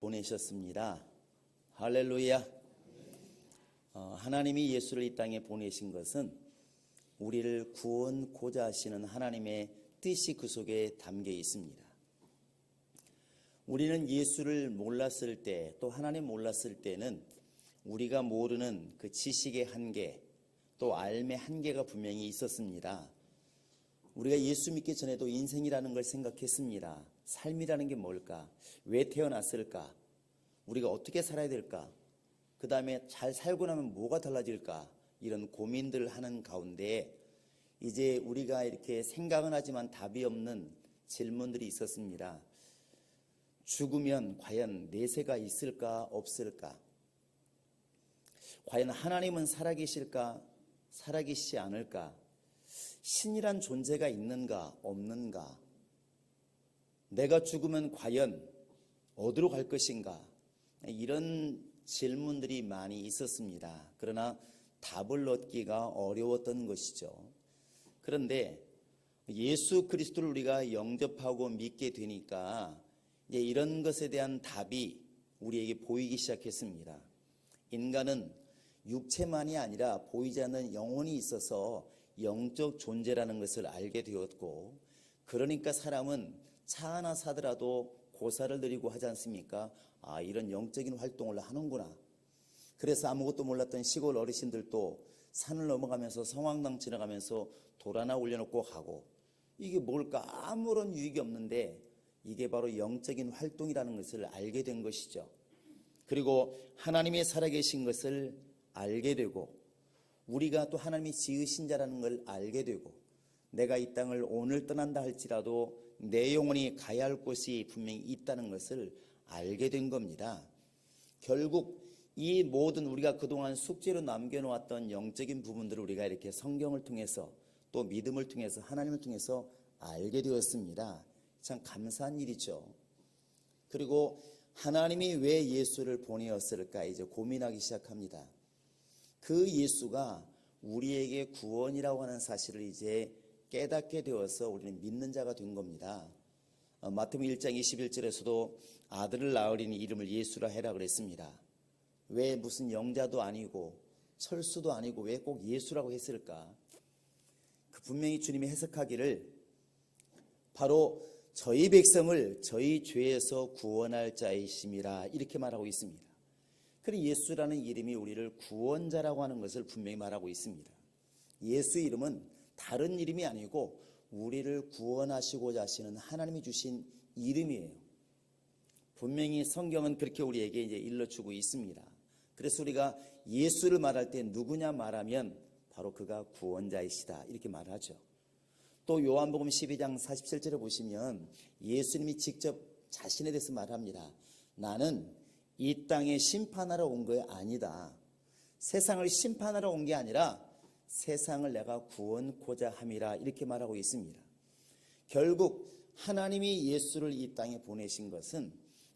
보내셨습니다. 할렐루야. 하나님이 예수를 이 땅에 보내신 것은 우리를 구원고자 하시는 하나님의 뜻이 그 속에 담겨 있습니다. 우리는 예수를 몰랐을 때, 또 하나님 몰랐을 때는 우리가 모르는 그 지식의 한계, 또 삶의 한계가 분명히 있었습니다. 우리가 예수 믿기 전에도 인생이라는 걸 생각했습니다. 삶이라는 게 뭘까? 왜 태어났을까? 우리가 어떻게 살아야 될까? 그 다음에 잘 살고 나면 뭐가 달라질까? 이런 고민들을 하는 가운데 이제 우리가 이렇게 생각은 하지만 답이 없는 질문들이 있었습니다. 죽으면 과연 내세가 있을까 없을까? 과연 하나님은 살아계실까 살아계시지 않을까? 신이란 존재가 있는가 없는가? 내가 죽으면 과연 어디로 갈 것인가? 이런 질문들이 많이 있었습니다. 그러나 답을 얻기가 어려웠던 것이죠. 그런데 예수 그리스도를 우리가 영접하고 믿게 되니까 이제 이런 것에 대한 답이 우리에게 보이기 시작했습니다. 인간은 육체만이 아니라 보이지 않는 영혼이 있어서 영적 존재라는 것을 알게 되었고, 그러니까 사람은 차 하나 사더라도 고사를 드리고 하지 않습니까? 이런 영적인 활동을 하는구나. 그래서 아무것도 몰랐던 시골 어르신들도 산을 넘어가면서 성황당 지나가면서 돌 하나 올려놓고 가고, 이게 뭘까? 아무런 유익이 없는데 이게 바로 영적인 활동이라는 것을 알게 된 것이죠. 그리고 하나님의 살아계신 것을 알게 되고, 우리가 또 하나님이 지으신 자라는 걸 알게 되고, 내가 이 땅을 오늘 떠난다 할지라도 내 영혼이 가야 할 곳이 분명히 있다는 것을 알게 된 겁니다. 결국 이 모든 우리가 그동안 숙제로 남겨놓았던 영적인 부분들을 우리가 이렇게 성경을 통해서 또 믿음을 통해서 하나님을 통해서 알게 되었습니다. 참 감사한 일이죠. 그리고 하나님이 왜 예수를 보내었을까 이제 고민하기 시작합니다. 그 예수가 우리에게 구원이라고 하는 사실을 이제 깨닫게 되어서 우리는 믿는 자가 된 겁니다. 마태복음 1장 21절에서도 아들을 낳으리니 이름을 예수라 해라 그랬습니다. 왜 무슨 영자도 아니고 철수도 아니고 왜 꼭 예수라고 했을까? 그 분명히 주님이 해석하기를 바로 저희 백성을 저희 죄에서 구원할 자이심이라 이렇게 말하고 있습니다. 그리고 예수라는 이름이 우리를 구원자라고 하는 것을 분명히 말하고 있습니다. 예수 이름은 다른 이름이 아니고 우리를 구원하시고자 하시는 하나님이 주신 이름이에요. 분명히 성경은 그렇게 우리에게 이제 일러주고 있습니다. 그래서 우리가 예수를 말할 때 누구냐 말하면 바로 그가 구원자이시다 이렇게 말하죠. 또 요한복음 12장 47절에 보시면 예수님이 직접 자신에 대해서 말합니다. 나는 이 땅에 심판하러 온 거 아니다. 세상을 심판하러 온 게 아니라 세상을 내가 구원코자 함이라 이렇게 말하고 있습니다. 결국 하나님이 예수를 이 땅에 보내신 것은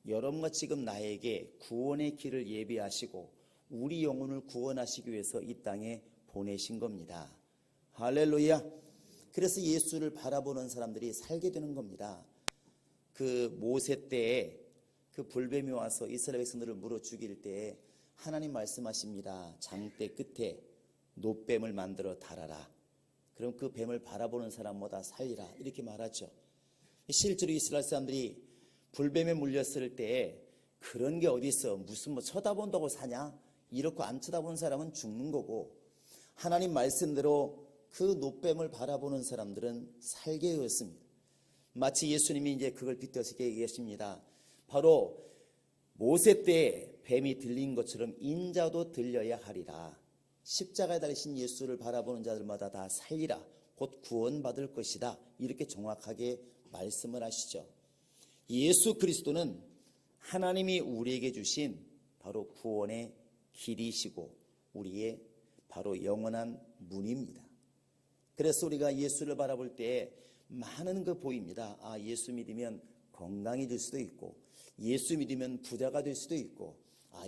여러분과 지금 나에게 구원의 길을 예비하시고 우리 영혼을 구원하시기 위해서 이 땅에 보내신 겁니다. 할렐루야. 그래서 예수를 바라보는 사람들이 살게 되는 겁니다. 그 모세 때에 그 불뱀이 와서 이스라엘 백성들을 물어 죽일 때 하나님 말씀하십니다. 장대 끝에 놋뱀을 만들어 달아라. 그럼 그 뱀을 바라보는 사람마다 살리라 이렇게 말하죠. 실제로 이스라엘 사람들이 불뱀에 물렸을 때 그런 게 어디 있어? 무슨 쳐다본다고 사냐? 이렇게 안 쳐다본 사람은 죽는 거고, 하나님 말씀대로 그 놋뱀을 바라보는 사람들은 살게 되었습니다. 마치 예수님이 이제 그걸 빗대어서 얘기하십니다. 바로 모세 때 뱀이 들린 것처럼 인자도 들려야 하리라. 십자가에 달리신 예수를 바라보는 자들마다 다 살리라. 곧 구원받을 것이다. 이렇게 정확하게 말씀을 하시죠. 예수 그리스도는 하나님이 우리에게 주신 바로 구원의 길이시고 우리의 바로 영원한 문입니다. 그래서 우리가 예수를 바라볼 때 많은 거 보입니다. 예수 믿으면 건강해질 수도 있고, 예수 믿으면 부자가 될 수도 있고,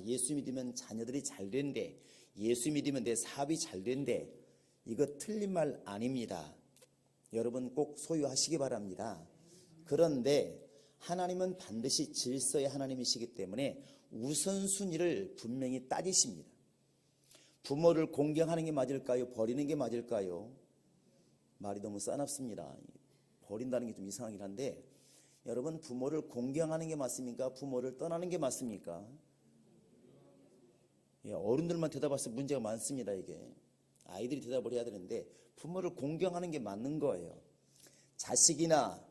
예수 믿으면 자녀들이 잘 된대, 예수 믿으면 내 사업이 잘 된대. 이거 틀린 말 아닙니다. 여러분 꼭 소유하시기 바랍니다. 그런데 하나님은 반드시 질서의 하나님이시기 때문에 우선순위를 분명히 따지십니다. 부모를 공경하는 게 맞을까요? 버리는 게 맞을까요? 말이 너무 싸납습니다. 버린다는 게 좀 이상하긴 한데, 여러분, 부모를 공경하는 게 맞습니까? 부모를 떠나는 게 맞습니까? 어른들만 대답해서 문제가 많습니다. 이게 아이들이 대답을 해야 되는데, 부모를 공경하는 게 맞는 거예요. 자식이나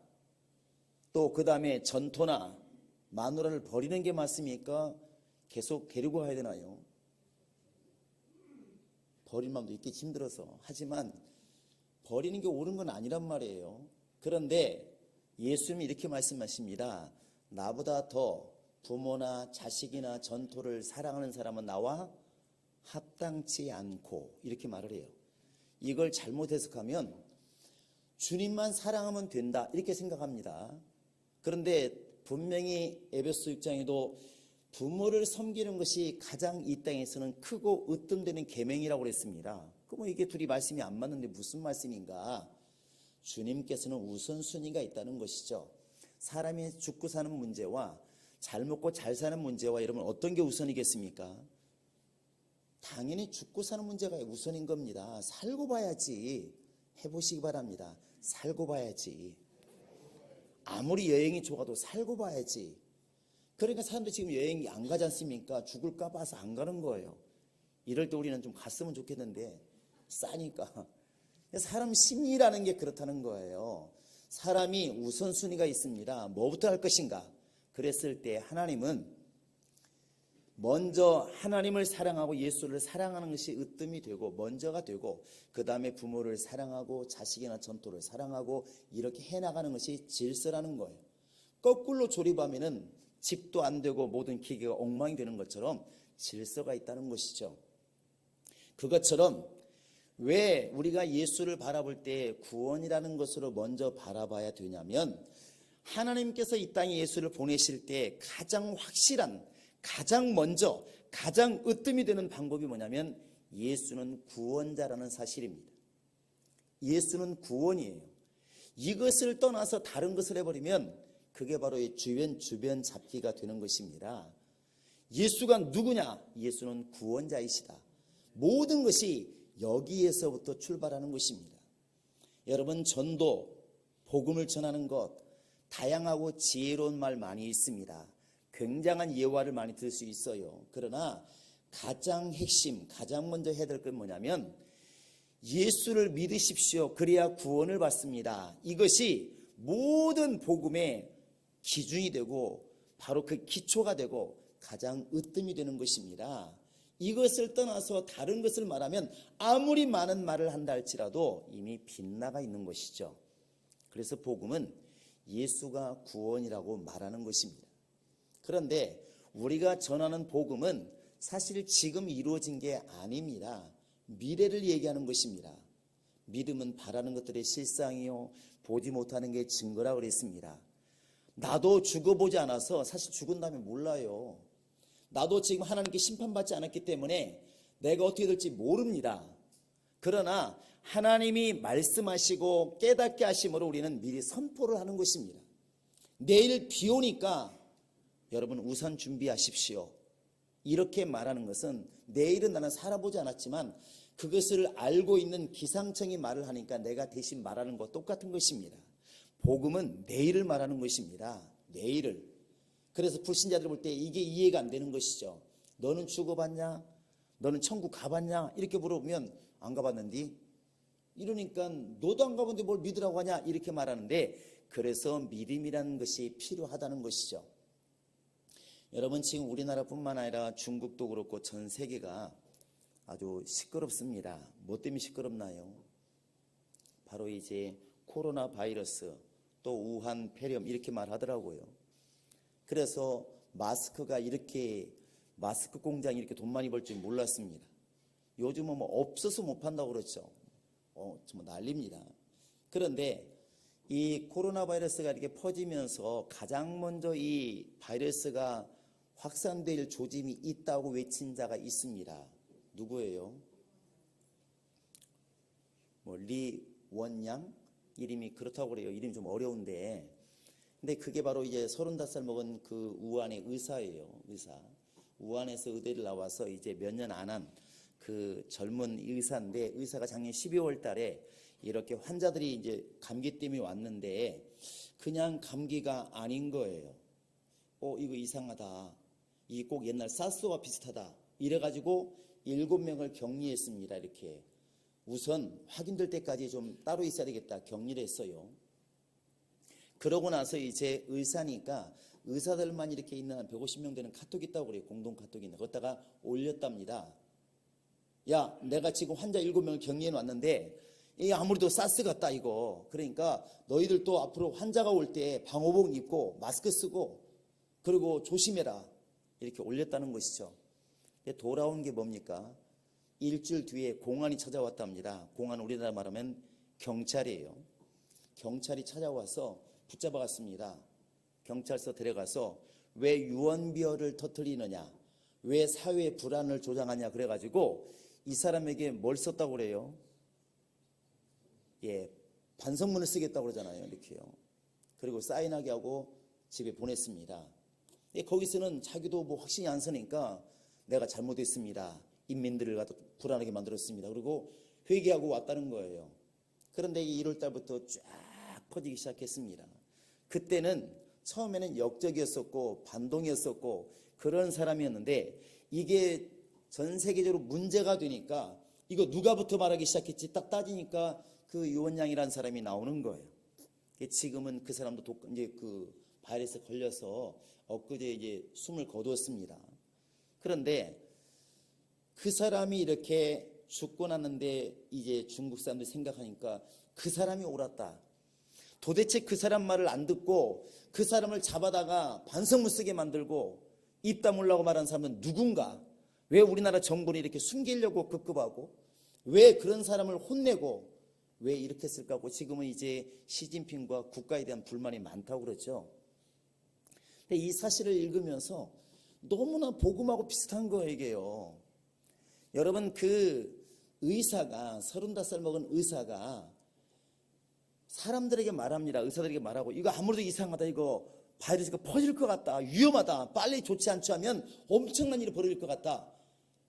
또 그 다음에 전토나 마누라를 버리는 게 맞습니까? 계속 데리고 가야 되나요? 버릴 마음도 있기 힘들어서. 하지만 버리는 게 옳은 건 아니란 말이에요. 그런데 예수님이 이렇게 말씀하십니다. 나보다 더 부모나 자식이나 전토를 사랑하는 사람은 나와 합당치 않고, 이렇게 말을 해요. 이걸 잘못 해석하면 주님만 사랑하면 된다 이렇게 생각합니다. 그런데 분명히 에베소 6장에도 부모를 섬기는 것이 가장 이 땅에서는 크고 으뜸되는 계명이라고 그랬습니다. 그럼 이게 둘이 말씀이 안 맞는데 무슨 말씀인가? 주님께서는 우선순위가 있다는 것이죠. 사람이 죽고 사는 문제와 잘 먹고 잘 사는 문제와 여러분 어떤 게 우선이겠습니까? 당연히 죽고 사는 문제가 우선인 겁니다. 살고 봐야지. 해보시기 바랍니다. 살고 봐야지. 아무리 여행이 좋아도 살고 봐야지. 그러니까 사람들이 지금 여행 안 가지 않습니까? 죽을까 봐서 안 가는 거예요. 이럴 때 우리는 좀 갔으면 좋겠는데 싸니까. 사람 심리라는 게 그렇다는 거예요. 사람이 우선순위가 있습니다. 뭐부터 할 것인가? 그랬을 때 하나님은 먼저 하나님을 사랑하고 예수를 사랑하는 것이 으뜸이 되고 먼저가 되고, 그 다음에 부모를 사랑하고 자식이나 전토를 사랑하고 이렇게 해나가는 것이 질서라는 거예요. 거꾸로 조립하면은 집도 안 되고 모든 기계가 엉망이 되는 것처럼 질서가 있다는 것이죠. 그것처럼 왜 우리가 예수를 바라볼 때 구원이라는 것으로 먼저 바라봐야 되냐면, 하나님께서 이 땅에 예수를 보내실 때 가장 확실한, 가장 먼저, 가장 으뜸이 되는 방법이 뭐냐면 예수는 구원자라는 사실입니다. 예수는 구원이에요. 이것을 떠나서 다른 것을 해버리면 그게 바로 이 주변 잡기가 되는 것입니다. 예수가 누구냐? 예수는 구원자이시다. 모든 것이 여기에서부터 출발하는 것입니다. 여러분, 전도, 복음을 전하는 것, 다양하고 지혜로운 말 많이 있습니다. 굉장한 예화를 많이 들을 수 있어요. 그러나 가장 핵심, 가장 먼저 해야 될 건 뭐냐면 예수를 믿으십시오. 그래야 구원을 받습니다. 이것이 모든 복음의 기준이 되고 바로 그 기초가 되고 가장 으뜸이 되는 것입니다. 이것을 떠나서 다른 것을 말하면 아무리 많은 말을 한다 할지라도 이미 빗나가 있는 것이죠. 그래서 복음은 예수가 구원이라고 말하는 것입니다. 그런데 우리가 전하는 복음은 사실 지금 이루어진 게 아닙니다. 미래를 얘기하는 것입니다. 믿음은 바라는 것들의 실상이요 보지 못하는 게 증거라고 그랬습니다. 나도 죽어보지 않아서 사실 죽은 다음에 몰라요. 나도 지금 하나님께 심판받지 않았기 때문에 내가 어떻게 될지 모릅니다. 그러나 하나님이 말씀하시고 깨닫게 하심으로 우리는 미리 선포를 하는 것입니다. 내일 비 오니까 여러분 우산 준비하십시오. 이렇게 말하는 것은 내일은 나는 살아보지 않았지만 그것을 알고 있는 기상청이 말을 하니까 내가 대신 말하는 것 똑같은 것입니다. 복음은 내일을 말하는 것입니다. 내일을. 그래서 불신자들 볼 때 이게 이해가 안 되는 것이죠. 너는 죽어봤냐? 너는 천국 가봤냐? 이렇게 물어보면 안 가봤는데, 이러니까 너도 안 가봤는데 뭘 믿으라고 하냐? 이렇게 말하는데, 그래서 믿음이라는 것이 필요하다는 것이죠. 여러분, 지금 우리나라뿐만 아니라 중국도 그렇고 전 세계가 아주 시끄럽습니다. 뭐 때문에 시끄럽나요? 바로 이제 코로나 바이러스, 또 우한 폐렴 이렇게 말하더라고요. 그래서 마스크가 이렇게, 마스크 공장이 이렇게 돈 많이 벌 줄 몰랐습니다. 요즘은 뭐 없어서 못 판다고 그러죠. 정말 난립니다. 그런데 이 코로나 바이러스가 이렇게 퍼지면서 가장 먼저 이 바이러스가 확산될 조짐이 있다고 외친 자가 있습니다. 누구예요? 리 원양? 이름이 그렇다고 그래요. 이름이 좀 어려운데, 근데 그게 바로 이제 35살 먹은 그 우한의 의사예요. 의사. 우한에서 의대를 나와서 이제 몇 년 안 한 그 젊은 의사인데, 의사가 작년 12월 달에 이렇게 환자들이 이제 감기 때문에 왔는데 그냥 감기가 아닌 거예요. 이거 이상하다. 이게 꼭 옛날 사스와 비슷하다. 이래가지고 7명을 격리했습니다. 이렇게. 우선 확인될 때까지 좀 따로 있어야 되겠다. 격리를 했어요. 그러고 나서 이제 의사니까 의사들만 이렇게 있는 한 150명 되는 카톡이 있다고 그래요. 공동 카톡이 있는. 거기다가 올렸답니다. 야, 내가 지금 환자 7명을 격리해 놨는데 이 아무래도 사스 같다 이거. 그러니까 너희들도 앞으로 환자가 올 때 방호복 입고 마스크 쓰고 그리고 조심해라. 이렇게 올렸다는 것이죠. 돌아온 게 뭡니까? 일주일 뒤에 공안이 찾아왔답니다. 공안, 우리나라 말하면 경찰이에요. 경찰이 찾아와서 붙잡아갔습니다. 경찰서 데려가서 왜 유언비어를 터뜨리느냐, 왜 사회의 불안을 조장하냐 그래가지고 이 사람에게 뭘 썼다고 그래요? 반성문을 쓰겠다고 그러잖아요. 이렇게요. 그리고 사인하게 하고 집에 보냈습니다. 거기서는 자기도 뭐 확신이 안 서니까 내가 잘못했습니다. 인민들을 갖다 불안하게 만들었습니다. 그리고 회개하고 왔다는 거예요. 그런데 1월 달부터 쫙 퍼지기 시작했습니다. 그때는 처음에는 역적이었었고 반동이었었고 그런 사람이었는데 이게 전 세계적으로 문제가 되니까 이거 누가부터 말하기 시작했지 딱 따지니까 그 유원양이라는 사람이 나오는 거예요. 지금은 그 사람도 이제 그 바이러스에 걸려서 엊그제 이제 숨을 거두었습니다. 그런데 그 사람이 이렇게 죽고 났는데 이제 중국 사람들이 생각하니까 그 사람이 옳았다. 도대체 그 사람 말을 안 듣고 그 사람을 잡아다가 반성문 쓰게 만들고 입 다물라고 말하는 사람은 누군가? 왜 우리나라 정부는 이렇게 숨기려고 급급하고 왜 그런 사람을 혼내고 왜 이렇게 했을까 하고 지금은 이제 시진핑과 국가에 대한 불만이 많다고 그러죠. 근데 이 사실을 읽으면서 너무나 복음하고 비슷한 거예요, 이게요. 여러분, 그 의사가 35살 먹은 의사가 사람들에게 말합니다. 의사들에게 말하고 이거 아무래도 이상하다. 이거 바이러스가 퍼질 것 같다. 위험하다. 빨리 조치 안 취하면 엄청난 일이 벌어질 것 같다.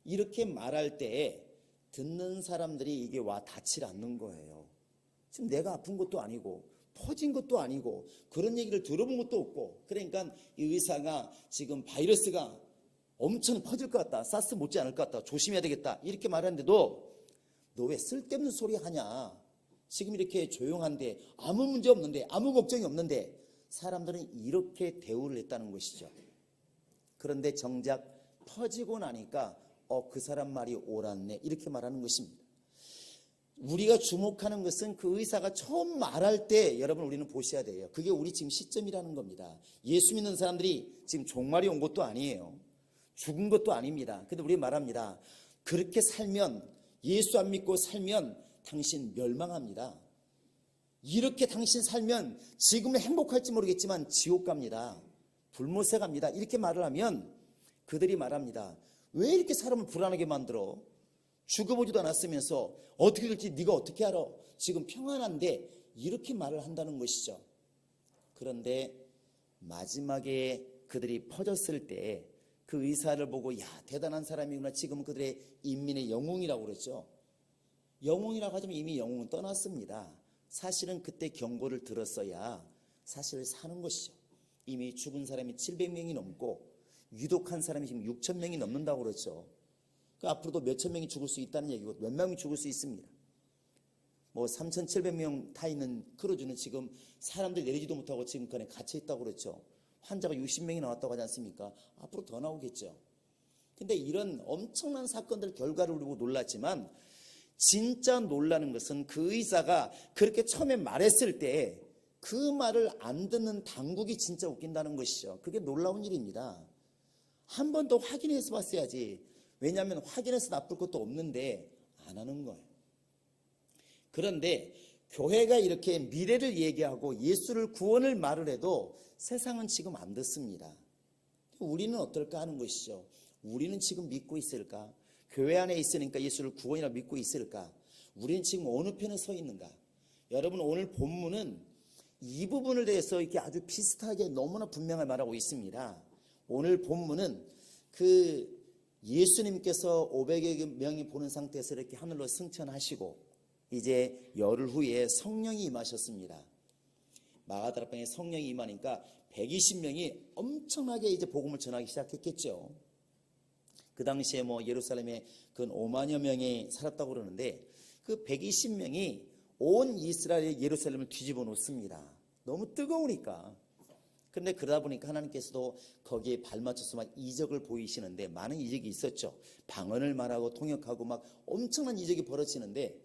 이렇게 말할 때 듣는 사람들이 이게 와 닿질 않는 거예요. 지금 내가 아픈 것도 아니고 퍼진 것도 아니고 그런 얘기를 들어본 것도 없고 그러니까 이 의사가 지금 바이러스가 엄청 퍼질 것 같다. 사스 못지 않을 것 같다. 조심해야 되겠다. 이렇게 말하는데도 너 왜 쓸데없는 소리 하냐. 지금 이렇게 조용한데 아무 문제 없는데 아무 걱정이 없는데 사람들은 이렇게 대우를 했다는 것이죠. 그런데 정작 퍼지고 나니까 그 사람 말이 옳았네 이렇게 말하는 것입니다. 우리가 주목하는 것은 그 의사가 처음 말할 때 여러분 우리는 보셔야 돼요. 그게 우리 지금 시점이라는 겁니다. 예수 믿는 사람들이 지금 종말이 온 것도 아니에요. 죽은 것도 아닙니다. 근데 우리 말합니다. 그렇게 살면 예수 안 믿고 살면 당신 멸망합니다. 이렇게 당신 살면 지금은 행복할지 모르겠지만 지옥 갑니다. 불못에 갑니다. 이렇게 말을 하면 그들이 말합니다. 왜 이렇게 사람을 불안하게 만들어? 죽어보지도 않았으면서 어떻게 될지 네가 어떻게 알아? 지금 평안한데 이렇게 말을 한다는 것이죠. 그런데 마지막에 그들이 퍼졌을 때 그 의사를 보고 야 대단한 사람이구나. 지금 그들의 인민의 영웅이라고 그랬죠. 영웅이라고 하자면 이미 영웅은 떠났습니다. 사실은 그때 경고를 들었어야 사실 사는 것이죠. 이미 죽은 사람이 700명이 넘고 유독한 사람이 지금 6천 명이 넘는다고 그랬죠. 앞으로도 몇천 명이 죽을 수 있다는 얘기고 몇 명이 죽을 수 있습니다. 뭐 3,700명 타 있는 크루즈는 지금 사람들 내리지도 못하고 지금 그 안에 갇혀 있다고 그랬죠. 환자가 60명이 나왔다고 하지 않습니까? 앞으로 더 나오겠죠. 근데 이런 엄청난 사건들 결과를 보고 놀랐지만 진짜 놀라는 것은 그 의사가 그렇게 처음에 말했을 때 그 말을 안 듣는 당국이 진짜 웃긴다는 것이죠. 그게 놀라운 일입니다. 한 번 더 확인해서 봤어야지. 왜냐하면 확인해서 나쁠 것도 없는데 안 하는 거예요. 그런데 교회가 이렇게 미래를 얘기하고 예수를 구원을 말을 해도 세상은 지금 안 듣습니다. 우리는 어떨까 하는 것이죠. 우리는 지금 믿고 있을까? 교회 안에 있으니까 예수를 구원이라 믿고 있을까? 우리는 지금 어느 편에 서 있는가? 여러분 오늘 본문은 이 부분을 대해서 이렇게 아주 비슷하게 너무나 분명히 말하고 있습니다. 오늘 본문은 그 예수님께서 500여 명이 보는 상태에서 이렇게 하늘로 승천하시고 이제 열흘 후에 성령이 임하셨습니다. 마가다락방에 성령이 임하니까 120명이 엄청나게 이제 복음을 전하기 시작했겠죠. 그 당시에 뭐 예루살렘에 근 5만여 명이 살았다고 그러는데 그 120명이 온 이스라엘 예루살렘을 뒤집어 놓습니다. 너무 뜨거우니까. 그런데 그러다 보니까 하나님께서도 거기에 발맞춰서 막 이적을 보이시는데 많은 이적이 있었죠. 방언을 말하고 통역하고 막 엄청난 이적이 벌어지는데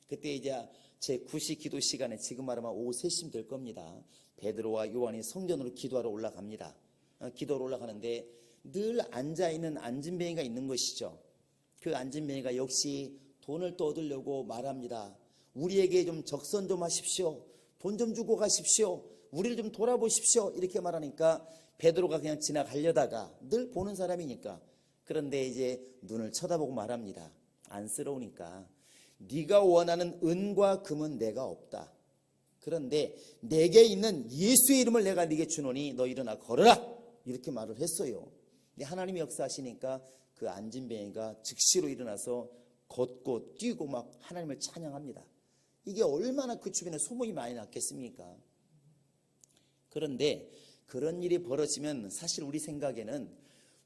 그때 이제 제 9시 기도 시간에 지금 말하면 오후 3시쯤 될 겁니다. 베드로와 요한이 성전으로 기도하러 올라갑니다. 기도하러 올라가는데 늘 앉아있는 안진뱅이가 있는 것이죠. 그 안진뱅이가 역시 돈을 또 얻으려고 말합니다. 우리에게 좀 적선 좀 하십시오. 돈 좀 주고 가십시오. 우리를 좀 돌아보십시오. 이렇게 말하니까 베드로가 그냥 지나가려다가 늘 보는 사람이니까 그런데 이제 눈을 쳐다보고 말합니다. 안쓰러우니까 네가 원하는 은과 금은 내가 없다. 그런데 내게 있는 예수의 이름을 내가 네게 주노니 너 일어나 걸어라. 이렇게 말을 했어요. 근데 하나님이 역사하시니까 그 안진뱅이가 즉시로 일어나서 걷고 뛰고 막 하나님을 찬양합니다. 이게 얼마나 그 주변에 소문이 많이 났겠습니까? 그런데 그런 일이 벌어지면 사실 우리 생각에는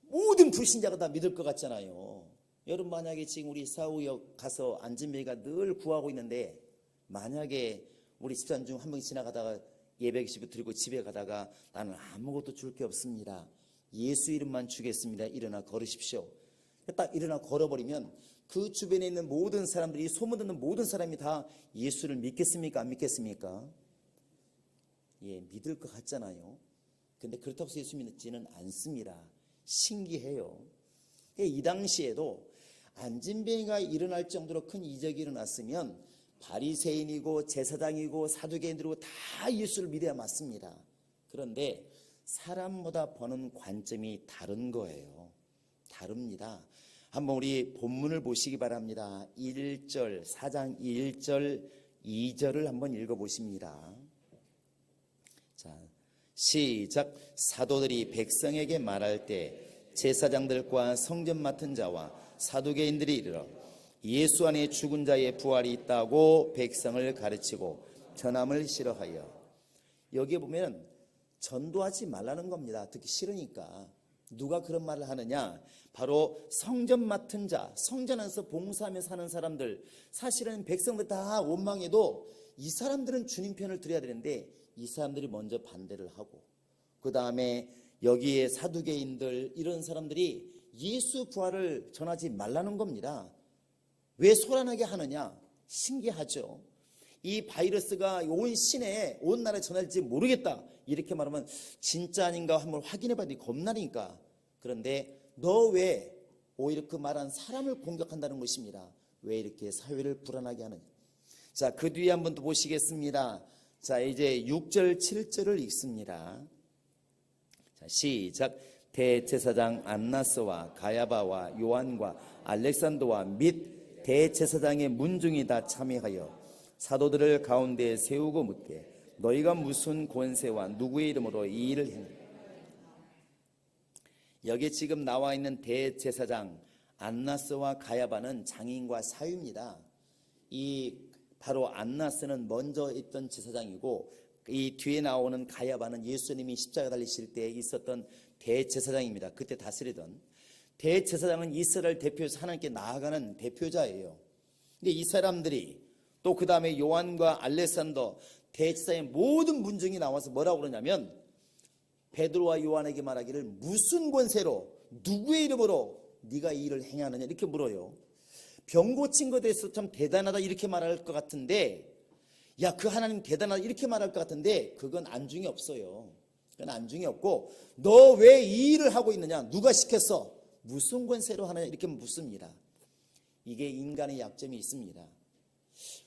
모든 불신자가 다 믿을 것 같잖아요. 여러분 만약에 지금 우리 사우역 가서 안진뱅이가 늘 구하고 있는데 만약에 우리 집사님 중 한 명이 지나가다가 예배 기식을 드리고 집에 가다가 나는 아무것도 줄 게 없습니다. 예수 이름만 주겠습니다. 일어나 걸으십시오. 딱 일어나 걸어버리면 그 주변에 있는 모든 사람들이 소문 듣는 모든 사람이 다 예수를 믿겠습니까? 안 믿겠습니까? 예, 믿을 것 같잖아요. 근데 그렇다고 해서 예수 믿지는 않습니다. 신기해요. 이 당시에도 안진뱅이가 일어날 정도로 큰 이적이 일어났으면 바리새인이고 제사장이고 사두개인들이고 다 예수를 믿어야 맞습니다. 그런데 사람마다 보는 관점이 다른 거예요. 다릅니다. 한번 우리 본문을 보시기 바랍니다. 1절, 4장 1절, 2절을 한번 읽어보십니다. 자, 시작. 사도들이 백성에게 말할 때 제사장들과 성전 맡은 자와 사두개인들이 이르러 예수 안에 죽은 자의 부활이 있다고 백성을 가르치고 전함을 싫어하여. 여기에 보면 전도하지 말라는 겁니다. 듣기 싫으니까. 누가 그런 말을 하느냐? 바로 성전 맡은 자, 성전 안에서 봉사하며 사는 사람들. 사실은 백성들 다 원망해도 이 사람들은 주님 편을 들어야 되는데 이 사람들이 먼저 반대를 하고 그 다음에 여기에 사두개인들 이런 사람들이 예수 부활을 전하지 말라는 겁니다. 왜 소란하게 하느냐? 신기하죠. 이 바이러스가 온 시내에 온 나라에 전할지 모르겠다 이렇게 말하면 진짜 아닌가 한번 확인해 봐야 돼. 겁나니까. 그런데 너 왜 오히려 그 말한 사람을 공격한다는 것입니다. 왜 이렇게 사회를 불안하게 하느냐. 자, 그 뒤에 한번 또 보시겠습니다. 자, 이제 6절 7절을 읽습니다. 자, 시작. 대제사장 안나스와 가야바와 요한과 알렉산더와 및 대제사장의 문중이 다 참여하여 사도들을 가운데 세우고 묻되 너희가 무슨 권세와 누구의 이름으로 이 일을 했느냐. 여기 지금 나와 있는 대제사장 안나스와 가야바는 장인과 사위입니다. 이 바로 안나스는 먼저 있던 제사장이고 이 뒤에 나오는 가야바는 예수님이 십자가 달리실 때 있었던 대제사장입니다. 그때 다스리던. 대제사장은 이스라엘 대표에서 하나님께 나아가는 대표자예요. 근데 이 사람들이 또 그 다음에 요한과 알렉산더 대제사장의 모든 문중이 나와서 뭐라고 그러냐면 베드로와 요한에게 말하기를 무슨 권세로 누구의 이름으로 네가 이 일을 행하느냐 이렇게 물어요. 병 고친 것에 대해서 참 대단하다 이렇게 말할 것 같은데 야, 그 하나님 대단하다 이렇게 말할 것 같은데 그건 안중이 없어요. 그건 안중이 없고 너 왜 이 일을 하고 있느냐? 누가 시켰어? 무슨 권세로 하느냐? 이렇게 묻습니다. 이게 인간의 약점이 있습니다.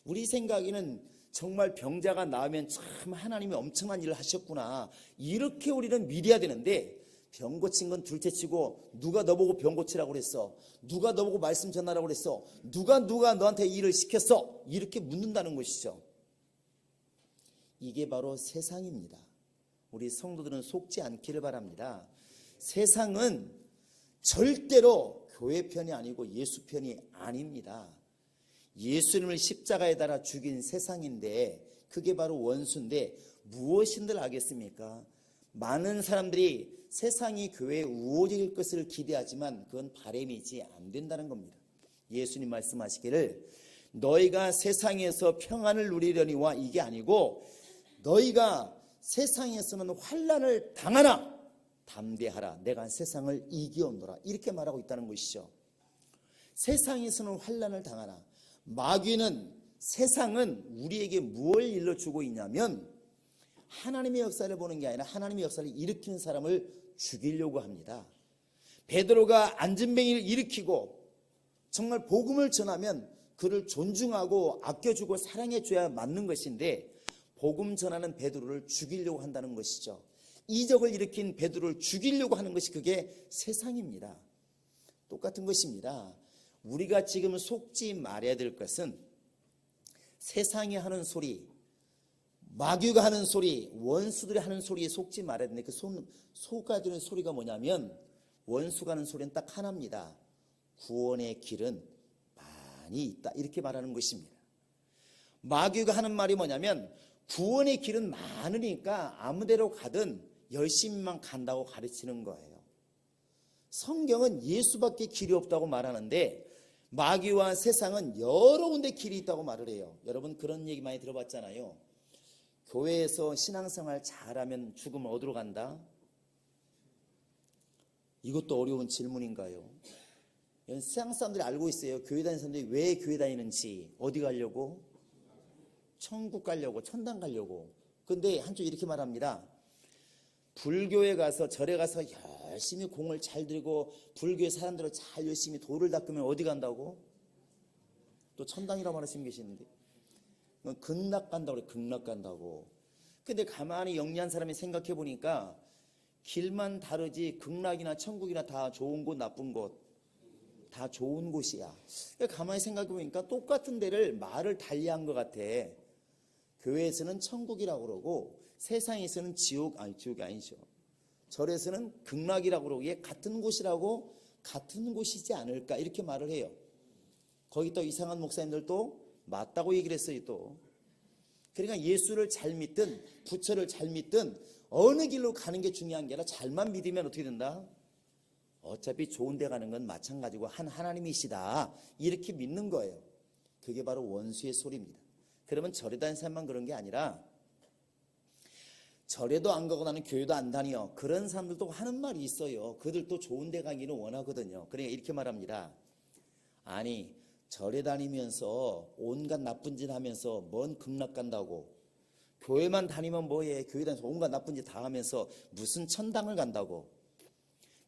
우리 생각에는 정말 병자가 나으면 참 하나님이 엄청난 일을 하셨구나 이렇게 우리는 믿어야 되는데 병 고친 건 둘째치고 누가 너보고 병 고치라고 그랬어? 누가 너보고 말씀 전하라고 그랬어? 누가 너한테 이 일을 시켰어? 이렇게 묻는다는 것이죠. 이게 바로 세상입니다. 우리 성도들은 속지 않기를 바랍니다. 세상은 절대로 교회 편이 아니고 예수 편이 아닙니다. 예수님을 십자가에 달아 죽인 세상인데 그게 바로 원수인데 무엇인들 알겠습니까? 많은 사람들이 세상이 교회에 우호적일 것을 기대하지만 그건 바람이지 안 된다는 겁니다. 예수님 말씀하시기를 너희가 세상에서 평안을 누리려니와 이게 아니고 너희가 세상에서는 환난을 당하나 담대하라 내가 세상을 이기었노라 이렇게 말하고 있다는 것이죠. 세상에서는 환난을 당하나 마귀는 세상은 우리에게 무엇을 일러주고 있냐면 하나님의 역사를 보는 게 아니라 하나님의 역사를 일으키는 사람을 죽이려고 합니다. 베드로가 안전뱅이를 일으키고 정말 복음을 전하면 그를 존중하고 아껴주고 사랑해줘야 맞는 것인데 복음 전하는 베드로를 죽이려고 한다는 것이죠. 이적을 일으킨 베드로를 죽이려고 하는 것이 그게 세상입니다. 똑같은 것입니다. 우리가 지금 속지 말아야 될 것은 세상이 하는 소리, 마귀가 하는 소리, 원수들이 하는 소리에 속지 말아야 되는데 그 속아야 되는 소리가 뭐냐면 원수가 하는 소리는 딱 하나입니다. 구원의 길은 많이 있다 이렇게 말하는 것입니다. 마귀가 하는 말이 뭐냐면 구원의 길은 많으니까 아무데로 가든 열심히만 간다고 가르치는 거예요. 성경은 예수밖에 길이 없다고 말하는데 마귀와 세상은 여러 군데 길이 있다고 말을 해요. 여러분 그런 얘기 많이 들어봤잖아요. 교회에서 신앙생활 잘하면 죽으면 어디로 간다? 이것도 어려운 질문인가요? 세상 사람들이 알고 있어요. 교회 다니는 사람들이 왜 교회 다니는지. 어디 가려고? 천국 가려고, 천당 가려고. 근데 한쪽 이렇게 말합니다. 불교에 가서 절에 가서 열심히 공을 잘 들이고 불교의 사람들을 잘 열심히 도를 닦으면 어디 간다고? 또 천당이라고 말하시는 계시는데 극락 간다고 그래. 극락 간다고. 근데 가만히 영리한 사람이 생각해 보니까 길만 다르지 극락이나 천국이나 다 좋은 곳 나쁜 곳 다 좋은 곳이야. 그러니까 가만히 생각해 보니까 똑같은 데를 말을 달리한 것 같아. 교회에서는 천국이라고 그러고 세상에서는 지옥이 아니죠. 절에서는 극락이라고 그러고 이게 같은 곳이라고 같은 곳이지 않을까 이렇게 말을 해요. 거기 또 이상한 목사님들도 맞다고 얘기를 했어요 또. 그러니까 예수를 잘 믿든 부처를 잘 믿든 어느 길로 가는 게 중요한 게 아니라 잘만 믿으면 어떻게 된다? 어차피 좋은 데 가는 건 마찬가지고 한 하나님이시다 이렇게 믿는 거예요. 그게 바로 원수의 소리입니다. 그러면 절에 다니는 사람만 그런 게 아니라 절에도 안 가고 나는 교회도 안 다녀 그런 사람들도 하는 말이 있어요. 그들도 좋은 데 가기는 원하거든요. 그러니까 이렇게 말합니다. 아니 절에 다니면서 온갖 나쁜 짓 하면서 뭔 극락 간다고 교회만 다니면 뭐해. 교회 다니면서 온갖 나쁜 짓 다 하면서 무슨 천당을 간다고.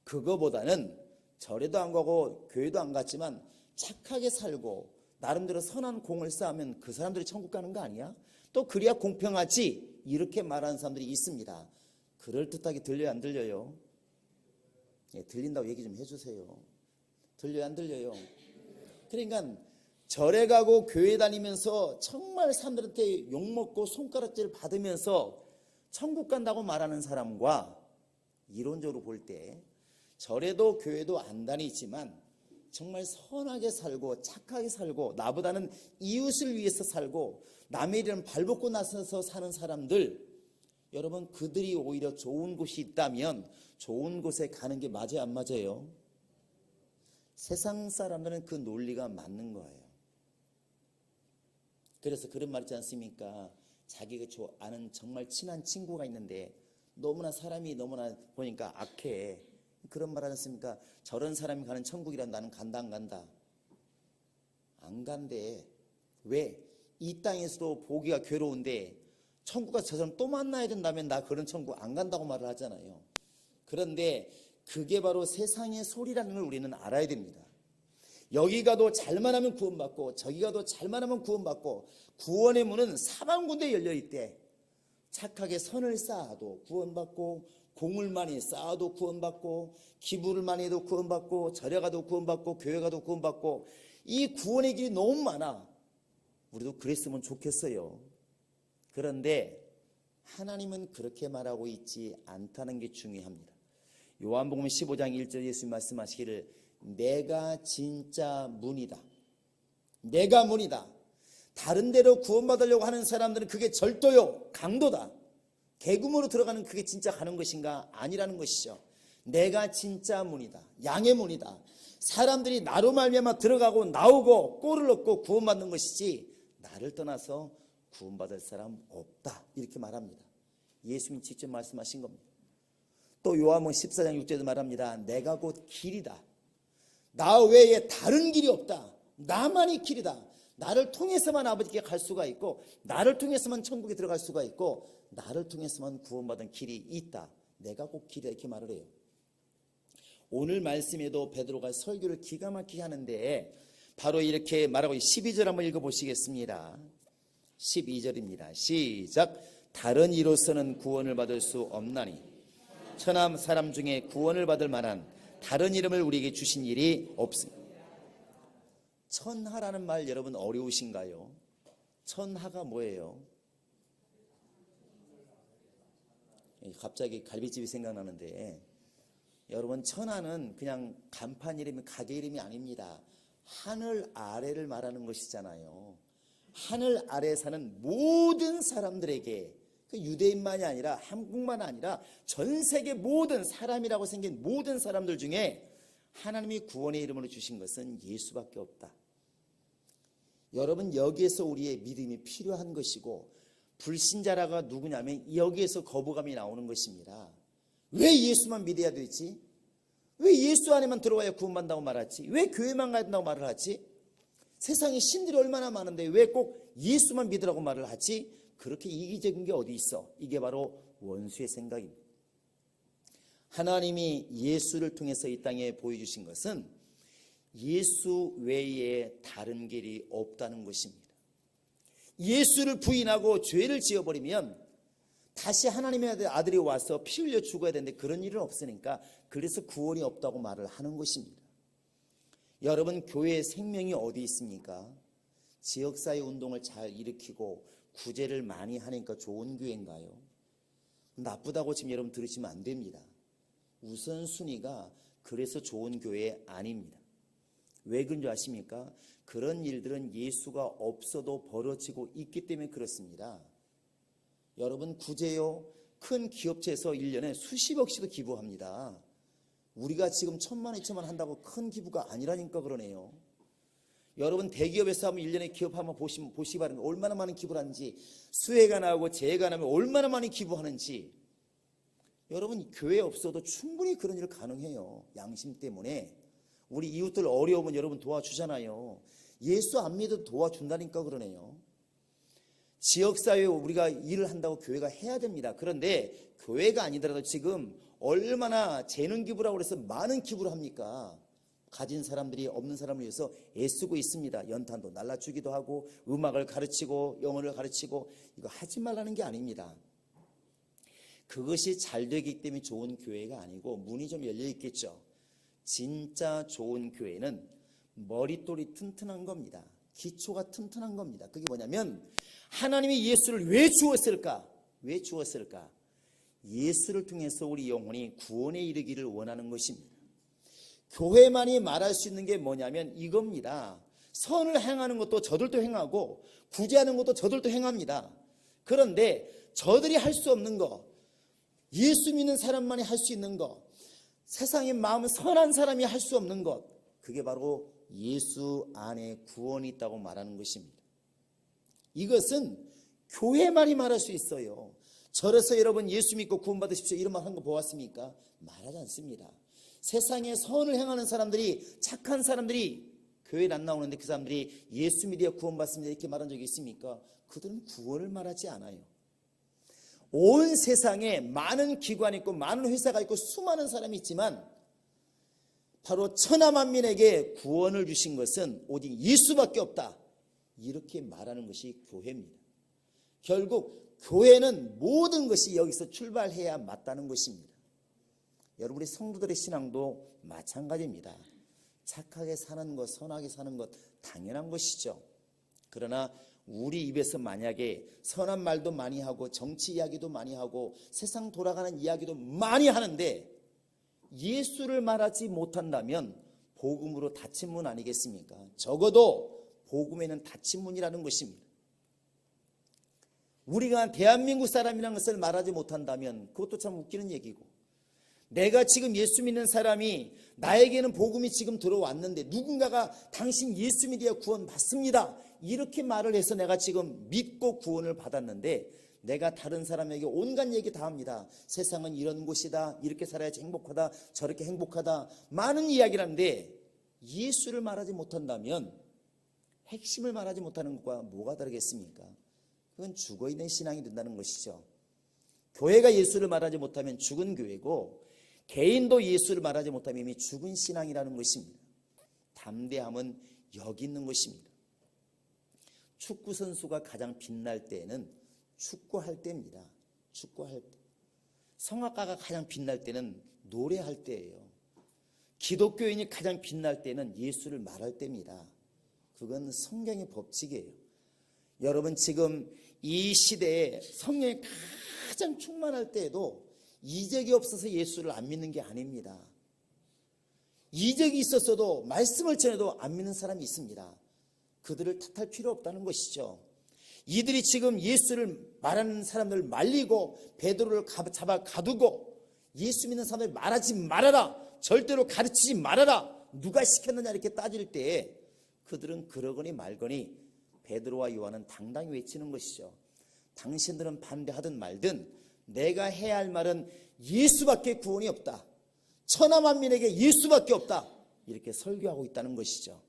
그거보다는 절에도 안 가고 교회도 안 갔지만 착하게 살고 나름대로 선한 공을 쌓으면 그 사람들이 천국 가는 거 아니야? 또 그래야 공평하지 이렇게 말하는 사람들이 있습니다. 그럴듯하게 들려요 안 들려요? 예, 들린다고 얘기 좀 해주세요. 들려요 안 들려요? 그러니까 절에 가고 교회 다니면서 정말 사람들한테 욕먹고 손가락질 받으면서 천국 간다고 말하는 사람과 이론적으로 볼 때 절에도 교회도 안 다니지만 정말 선하게 살고 착하게 살고 나보다는 이웃을 위해서 살고 남의 일은 발벗고 나서서 사는 사람들 여러분 그들이 오히려 좋은 곳이 있다면 좋은 곳에 가는 게 맞아요 안 맞아요? 세상 사람들은 그 논리가 맞는 거예요. 그래서 그런 말 있지 않습니까? 자기가 아는 정말 친한 친구가 있는데 너무나 사람이 너무나 보니까 악해. 그런 말 하지 않습니까? 저런 사람이 가는 천국이란 나는 간다 안 간다? 안 간대. 왜? 이 땅에서도 보기가 괴로운데 천국 가서 저 사람 또 만나야 된다면 나 그런 천국 안 간다고 말을 하잖아요. 그런데 그게 바로 세상의 소리라는 걸 우리는 알아야 됩니다. 여기 가도 잘만 하면 구원받고 저기 가도 잘만 하면 구원받고 구원의 문은 사방군데 열려있대. 착하게 선을 쌓아도 구원받고 공을 많이 쌓아도 구원받고 기부를 많이 해도 구원받고 절에 가도 구원받고 교회 가도 구원받고 이 구원의 길이 너무 많아. 우리도 그랬으면 좋겠어요. 그런데 하나님은 그렇게 말하고 있지 않다는 게 중요합니다. 요한복음 15장 1절 예수님 말씀하시기를 내가 진짜 문이다. 내가 문이다. 다른 데로 구원받으려고 하는 사람들은 그게 절도요, 강도다. 개구멍으로 들어가는 그게 진짜 가는 것인가? 아니라는 것이죠. 내가 진짜 문이다. 양의 문이다. 사람들이 나로 말미암아 들어가고 나오고 꼴을 얻고 구원받는 것이지 나를 떠나서 구원받을 사람 없다. 이렇게 말합니다. 예수님이 직접 말씀하신 겁니다. 또 요한복음 14장 6절에도 말합니다. 내가 곧 길이다. 나 외에 다른 길이 없다. 나만이 길이다. 나를 통해서만 아버지께 갈 수가 있고 나를 통해서만 천국에 들어갈 수가 있고 나를 통해서만 구원받은 길이 있다. 내가 곧 길이다 이렇게 말을 해요. 오늘 말씀에도 베드로가 설교를 기가 막히게 하는데 바로 이렇게 말하고 12절 한번 읽어보시겠습니다. 12절입니다. 시작. 다른 이로서는 구원을 받을 수 없나니 천하 사람 중에 구원을 받을 만한 다른 이름을 우리에게 주신 일이 없습니다. 천하라는 말 여러분 어려우신가요? 천하가 뭐예요? 갑자기 갈비집이 생각나는데 여러분 천하는 그냥 간판 이름이 가게 이름이 아닙니다. 하늘 아래를 말하는 것이잖아요. 하늘 아래에 사는 모든 사람들에게 유대인만이 아니라 한국만 아니라 전 세계 모든 사람이라고 생긴 모든 사람들 중에 하나님이 구원의 이름으로 주신 것은 예수밖에 없다. 여러분 여기에서 우리의 믿음이 필요한 것이고 불신자라가 누구냐면 여기에서 거부감이 나오는 것입니다. 왜 예수만 믿어야 되지? 왜 예수 안에만 들어와야 구원받는다고 말하지? 왜 교회만 가야 된다고 말을 하지? 세상에 신들이 얼마나 많은데 왜 꼭 예수만 믿으라고 말을 하지? 그렇게 이기적인 게 어디 있어? 이게 바로 원수의 생각입니다. 하나님이 예수를 통해서 이 땅에 보여주신 것은 예수 외에 다른 길이 없다는 것입니다. 예수를 부인하고 죄를 지어버리면 다시 하나님의 아들이 와서 피 흘려 죽어야 되는데 그런 일은 없으니까 그래서 구원이 없다고 말을 하는 것입니다. 여러분 교회의 생명이 어디 있습니까? 지역사회 운동을 잘 일으키고 구제를 많이 하니까 좋은 교회인가요? 나쁘다고 지금 여러분 들으시면 안 됩니다. 우선순위가 그래서 좋은 교회 아닙니다. 왜 그런 줄 아십니까? 그런 일들은 예수가 없어도 벌어지고 있기 때문에 그렇습니다. 여러분 구제요 큰 기업체에서 1년에 수십억씩도 기부합니다. 우리가 지금 1,000만 2천만 한다고 큰 기부가 아니라니까 그러네요. 여러분 대기업에서 하면 1년에 기업 한번 보시기 바랍니다. 얼마나 많은 기부를 하는지 수해가 나오고 재해가 나면 얼마나 많이 기부하는지. 여러분 교회 없어도 충분히 그런 일 가능해요. 양심 때문에. 우리 이웃들 어려우면 여러분 도와주잖아요. 예수 안 믿어도 도와준다니까 그러네요. 지역사회에 우리가 일을 한다고 교회가 해야 됩니다. 그런데 교회가 아니더라도 지금 얼마나 재능 기부라고 해서 많은 기부를 합니까? 가진 사람들이 없는 사람을 위해서 애쓰고 있습니다. 연탄도 날라주기도 하고 음악을 가르치고 영어를 가르치고 이거 하지 말라는 게 아닙니다. 그것이 잘 되기 때문에 좋은 교회가 아니고 문이 좀 열려 있겠죠. 진짜 좋은 교회는 머릿돌이 튼튼한 겁니다. 기초가 튼튼한 겁니다. 그게 뭐냐면 하나님이 예수를 왜 주었을까? 왜 주었을까? 예수를 통해서 우리 영혼이 구원에 이르기를 원하는 것입니다. 교회만이 말할 수 있는 게 뭐냐면 이겁니다. 선을 행하는 것도 저들도 행하고 구제하는 것도 저들도 행합니다. 그런데 저들이 할 수 없는 거, 예수 믿는 사람만이 할 수 있는 거, 세상의 마음은 선한 사람이 할 수 없는 것, 그게 바로 예수 안에 구원이 있다고 말하는 것입니다. 이것은 교회만이 말할 수 있어요. 절에서 여러분 예수 믿고 구원받으십시오 이런 말 한 거 보았습니까? 말하지 않습니다. 세상에 선을 행하는 사람들이 착한 사람들이 교회에 안 나오는데 그 사람들이 예수 믿어야 구원받습니다 이렇게 말한 적이 있습니까? 그들은 구원을 말하지 않아요. 온 세상에 많은 기관이 있고 많은 회사가 있고 수많은 사람이 있지만 바로 천하만민에게 구원을 주신 것은 오직 예수밖에 없다. 이렇게 말하는 것이 교회입니다. 결국 교회는 모든 것이 여기서 출발해야 맞다는 것입니다. 여러분의 성도들의 신앙도 마찬가지입니다. 착하게 사는 것, 선하게 사는 것 당연한 것이죠. 그러나 우리 입에서 만약에 선한 말도 많이 하고 정치 이야기도 많이 하고 세상 돌아가는 이야기도 많이 하는데 예수를 말하지 못한다면 복음으로 닫힌 문 아니겠습니까? 적어도 복음에는 닫힌 문이라는 것입니다. 우리가 대한민국 사람이라는 것을 말하지 못한다면 그것도 참 웃기는 얘기고, 내가 지금 예수 믿는 사람이 나에게는 복음이 지금 들어왔는데 누군가가 당신 예수 믿어야 구원 받습니다 이렇게 말을 해서 내가 지금 믿고 구원을 받았는데, 내가 다른 사람에게 온갖 얘기 다 합니다. 세상은 이런 곳이다, 이렇게 살아야지 행복하다, 저렇게 행복하다, 많은 이야기를 하는데 예수를 말하지 못한다면, 핵심을 말하지 못하는 것과 뭐가 다르겠습니까? 그건 죽어있는 신앙이 된다는 것이죠. 교회가 예수를 말하지 못하면 죽은 교회고, 개인도 예수를 말하지 못하면 이미 죽은 신앙이라는 것입니다. 담대함은 여기 있는 것입니다. 축구 선수가 가장 빛날 때는 축구할 때입니다. 축구할 때. 성악가가 가장 빛날 때는 노래할 때예요. 기독교인이 가장 빛날 때는 예수를 말할 때입니다. 그건 성경의 법칙이에요. 여러분, 지금 이 시대에 성령이 가장 충만할 때에도 이적이 없어서 예수를 안 믿는 게 아닙니다. 이적이 있었어도 말씀을 전해도 안 믿는 사람이 있습니다. 그들을 탓할 필요 없다는 것이죠. 이들이 지금 예수를 말하는 사람들을 말리고 베드로를 잡아 가두고 예수 믿는 사람들 말하지 말아라, 절대로 가르치지 말아라, 누가 시켰느냐 이렇게 따질 때에 그들은 그러거니 말거니 베드로와 요한은 당당히 외치는 것이죠. 당신들은 반대하든 말든 내가 해야 할 말은 예수밖에 구원이 없다, 천하만민에게 예수밖에 없다, 이렇게 설교하고 있다는 것이죠.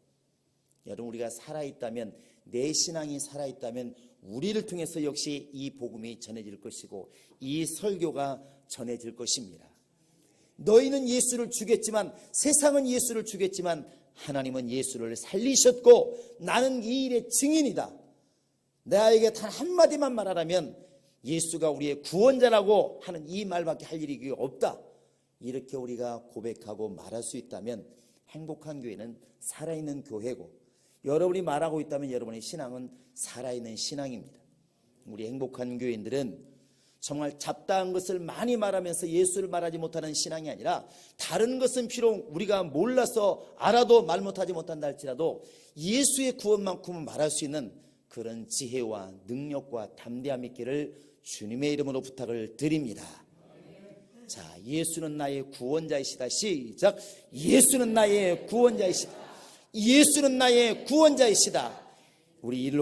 여러분, 우리가 살아있다면, 내 신앙이 살아있다면 우리를 통해서 역시 이 복음이 전해질 것이고 이 설교가 전해질 것입니다. 너희는 예수를 주겠지만, 세상은 예수를 주겠지만 하나님은 예수를 살리셨고 나는 이 일의 증인이다. 나에게 단 한마디만 말하라면 예수가 우리의 구원자라고 하는 이 말밖에 할 일이 없다. 이렇게 우리가 고백하고 말할 수 있다면 행복한 교회는 살아있는 교회고, 여러분이 말하고 있다면 여러분의 신앙은 살아있는 신앙입니다. 우리 행복한 교인들은 정말 잡다한 것을 많이 말하면서 예수를 말하지 못하는 신앙이 아니라, 다른 것은 비록 우리가 몰라서 알아도 말 못하지 못한다 할지라도 예수의 구원만큼은 말할 수 있는 그런 지혜와 능력과 담대함이 있기를 주님의 이름으로 부탁을 드립니다. 자, 예수는 나의 구원자이시다. 시작. 예수는 나의 구원자이시다. 예수는 나의 구원자이시다. 우리 일로